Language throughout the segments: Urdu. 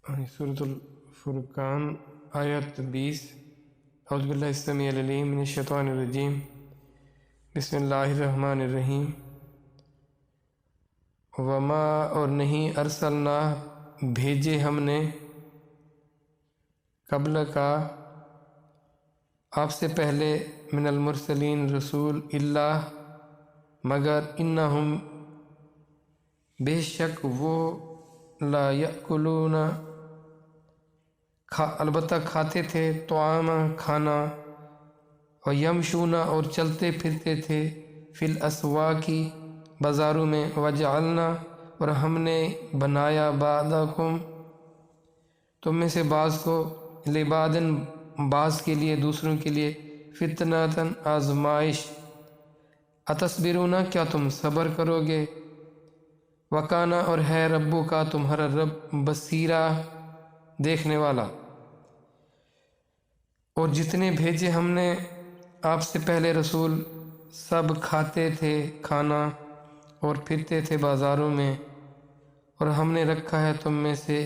سورة الفرقان آیت 20 اعوذ باللہ السمیع العلیم من الشیطان الرجیم بسم اللہ الرحمن الرحیم وما اور نہیں ارسلنا بھیجے ہم نے قبل کا آپ سے پہلے من المرسلین رسول اللہ مگر انہم بے شک وہ لا یأکلون البتہ کھاتے تھے طعام کھانا و یمشون اور چلتے پھرتے تھے فی الاسواق بازاروں میں وجعلنا اور ہم نے بنایا بعضکم تم میں سے بعض کو لبعض بعض کے لیے دوسروں کے لیے فتنۃ آزمائش اتصبرون کیا تم صبر کرو گے وکانا اور ہے ربو کا تمہارا رب بصیرہ دیکھنے والا اور جتنے بھیجے ہم نے آپ سے پہلے رسول سب کھاتے تھے کھانا اور پھرتے تھے بازاروں میں اور ہم نے رکھا ہے تم میں سے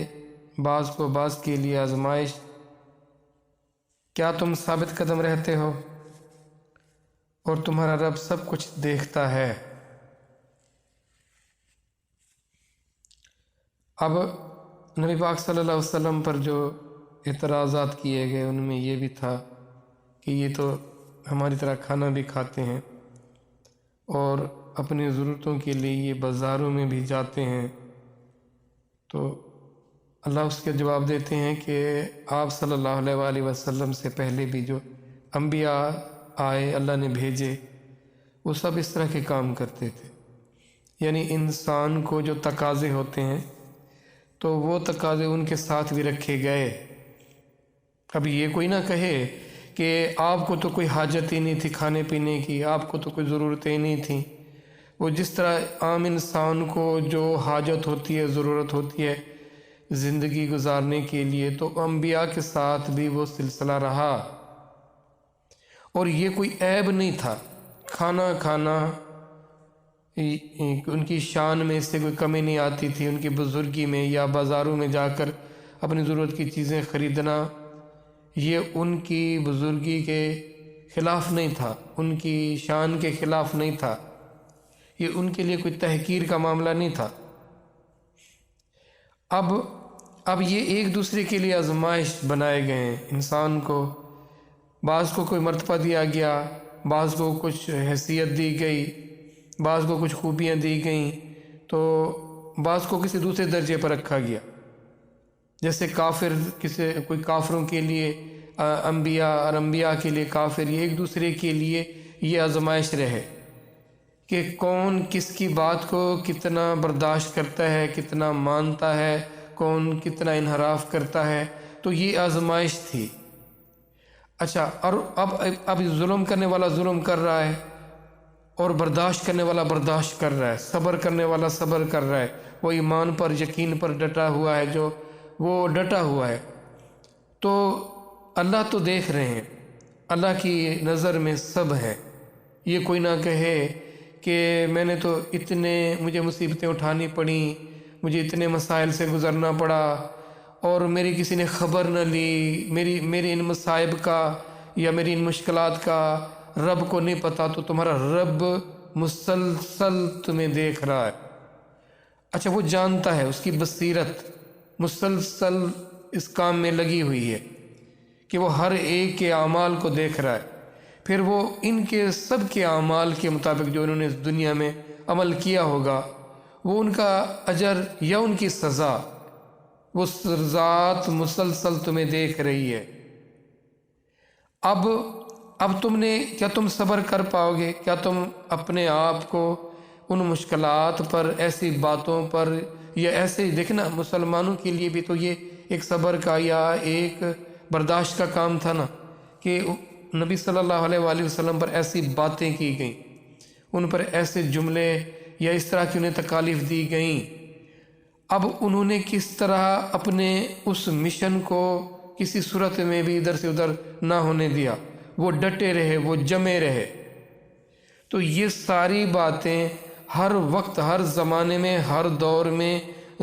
بعض کو بعض کے لیے آزمائش کیا تم ثابت قدم رہتے ہو اور تمہارا رب سب کچھ دیکھتا ہے۔ اب نبی پاک صلی اللہ علیہ وسلم پر جو اعتراضات کیے گئے ان میں یہ بھی تھا کہ یہ تو ہماری طرح کھانا بھی کھاتے ہیں اور اپنی ضرورتوں کے لیے یہ بازاروں میں بھی جاتے ہیں، تو اللہ اس کے جواب دیتے ہیں کہ آپ صلی اللہ علیہ وآلہ وسلم سے پہلے بھی جو انبیاء آئے اللہ نے بھیجے وہ سب اس طرح کے کام کرتے تھے، یعنی انسان کو جو تقاضے ہوتے ہیں تو وہ تقاضے ان کے ساتھ بھی رکھے گئے۔ اب یہ کوئی نہ کہے کہ آپ کو تو کوئی حاجت ہی نہیں تھی کھانے پینے کی، آپ کو تو کوئی ضرورتیں نہیں تھیں، وہ جس طرح عام انسان کو جو حاجت ہوتی ہے ضرورت ہوتی ہے زندگی گزارنے کے لیے، تو انبیاء کے ساتھ بھی وہ سلسلہ رہا اور یہ کوئی عیب نہیں تھا۔ کھانا کھانا ان کی شان میں اس سے کوئی کمی نہیں آتی تھی، ان کی بزرگی میں یا بازاروں میں جا کر اپنی ضرورت کی چیزیں خریدنا یہ ان کی بزرگی کے خلاف نہیں تھا، ان کی شان کے خلاف نہیں تھا، یہ ان کے لیے کوئی تحقیر کا معاملہ نہیں تھا۔ اب یہ ایک دوسرے کے لیے آزمائش بنائے گئے ہیں، انسان کو بعض کو کوئی مرتبہ دیا گیا، بعض کو کچھ حیثیت دی گئی، بعض کو کچھ خوبیاں دی گئیں، تو بعض کو کسی دوسرے درجے پر رکھا گیا۔ جیسے کافر کوئی کافروں کے لیے انبیاء اور انبیاء کے لیے کافر، یہ ایک دوسرے کے لیے یہ آزمائش رہے کہ کون کس کی بات کو کتنا برداشت کرتا ہے، کتنا مانتا ہے، کون کتنا انحراف کرتا ہے، تو یہ آزمائش تھی۔ اچھا، اور اب ظلم کرنے والا ظلم کر رہا ہے اور برداشت کرنے والا برداشت کر رہا ہے، صبر کرنے والا صبر کر رہا ہے، وہ ایمان پر یقین پر ڈٹا ہوا ہے، جو وہ ڈٹا ہوا ہے، تو اللہ تو دیکھ رہے ہیں، اللہ کی نظر میں سب ہے۔ یہ کوئی نہ کہے کہ میں نے تو مجھے مصیبتیں اٹھانی پڑیں، مجھے اتنے مسائل سے گزرنا پڑا اور میری کسی نے خبر نہ لی، میری ان مصائب کا یا میری ان مشکلات کا رب کو نہیں پتہ، تو تمہارا رب مسلسل تمہیں دیکھ رہا ہے۔ اچھا، وہ جانتا ہے، اس کی بصیرت مسلسل اس کام میں لگی ہوئی ہے کہ وہ ہر ایک کے اعمال کو دیکھ رہا ہے، پھر وہ ان کے سب کے اعمال کے مطابق جو انہوں نے اس دنیا میں عمل کیا ہوگا وہ ان کا اجر یا ان کی سزا، وہ ذات مسلسل تمہیں دیکھ رہی ہے۔ اب کیا تم صبر کر پاؤ گے؟ کیا تم اپنے آپ کو ان مشکلات پر، ایسی باتوں پر، یا ایسے دیکھنا مسلمانوں کے لیے بھی تو یہ ایک صبر کا یا ایک برداشت کا کام تھا نا، کہ نبی صلی اللہ علیہ وآلہ وسلم پر ایسی باتیں کی گئیں، ان پر ایسے جملے یا اس طرح کی انہیں تکالیف دی گئیں، اب انہوں نے کس طرح اپنے اس مشن کو کسی صورت میں بھی ادھر سے ادھر نہ ہونے دیا، وہ ڈٹے رہے، وہ جمے رہے۔ تو یہ ساری باتیں ہر وقت، ہر زمانے میں، ہر دور میں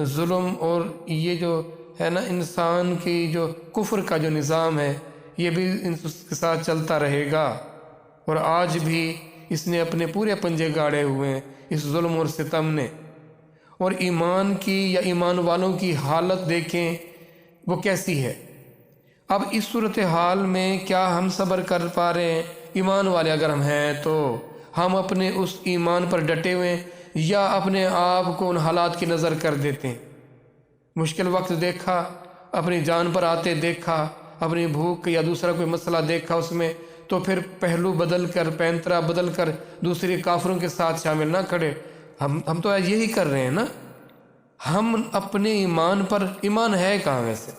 ظلم اور یہ جو ہے نا انسان کی جو کفر کا جو نظام ہے یہ بھی اس کے ساتھ چلتا رہے گا، اور آج بھی اس نے اپنے پورے پنجے گاڑے ہوئے ہیں اس ظلم اور ستم نے۔ اور ایمان کی یا ایمان والوں کی حالت دیکھیں وہ کیسی ہے۔ اب اس صورتحال میں کیا ہم صبر کر پا رہے ہیں؟ ایمان والے اگر ہم ہیں تو ہم اپنے اس ایمان پر ڈٹے ہوئے ہیں یا اپنے آپ کو ان حالات کی نظر کر دیتے ہیں؟ مشکل وقت دیکھا، اپنی جان پر آتے دیکھا، اپنی بھوک یا دوسرا کوئی مسئلہ دیکھا اس میں، تو پھر پہلو بدل کر، پینترا بدل کر دوسرے کافروں کے ساتھ شامل نہ کھڑے۔ ہم تو یہی کر رہے ہیں نا۔ ہم اپنے ایمان پر، ایمان ہے کہاں ویسے؟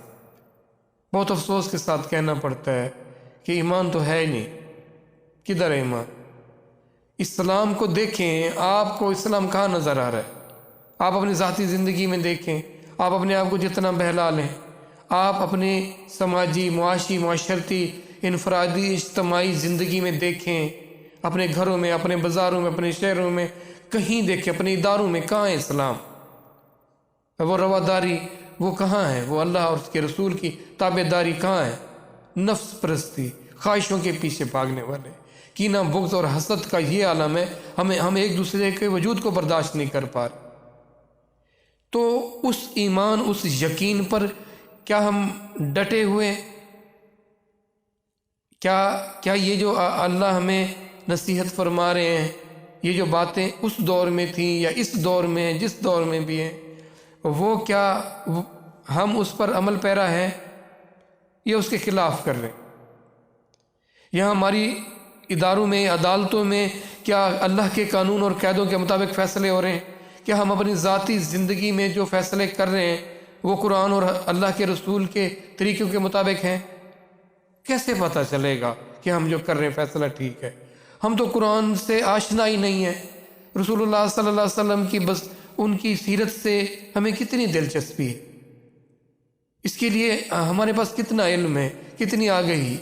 بہت افسوس کے ساتھ کہنا پڑتا ہے کہ ایمان تو ہے ہی نہیں۔ کدھر ہے ایمان؟ اسلام کو دیکھیں، آپ کو اسلام کہاں نظر آ رہا ہے؟ آپ اپنی ذاتی زندگی میں دیکھیں، آپ اپنے آپ کو جتنا بہلا لیں، آپ اپنی سماجی، معاشی، معاشرتی، انفرادی، اجتماعی زندگی میں دیکھیں، اپنے گھروں میں، اپنے بازاروں میں، اپنے شہروں میں، کہیں دیکھیں، اپنے اداروں میں کہاں ہے اسلام؟ وہ رواداری وہ کہاں ہے؟ وہ اللہ اور اس کے رسول کی تابع داری کہاں ہے؟ نفس پرستی، خواہشوں کے پیچھے بھاگنے والے، کینہ، بغض اور حسد کا یہ عالم ہے۔ ہم ایک دوسرے کے وجود کو برداشت نہیں کر پا رہے۔ تو اس ایمان، اس یقین پر کیا ہم ڈٹے ہوئے؟ کیا یہ جو اللہ ہمیں نصیحت فرما رہے ہیں، یہ جو باتیں اس دور میں تھیں یا اس دور میں، جس دور میں بھی ہیں، وہ کیا ہم اس پر عمل پیرا ہیں یا اس کے خلاف کر رہے ہیں؟ یہاں ہماری اداروں میں، عدالتوں میں کیا اللہ کے قانون اور قاعدوں کے مطابق فیصلے ہو رہے ہیں؟ کیا ہم اپنی ذاتی زندگی میں جو فیصلے کر رہے ہیں وہ قرآن اور اللہ کے رسول کے طریقوں کے مطابق ہیں؟ کیسے پتہ چلے گا کہ ہم جو کر رہے ہیں فیصلہ ٹھیک ہے؟ ہم تو قرآن سے آشنا ہی نہیں ہے۔ رسول اللہ صلی اللہ علیہ وسلم کی بس ان کی سیرت سے ہمیں کتنی دلچسپی ہے، اس کے لیے ہمارے پاس کتنا علم ہے، کتنی آگہی،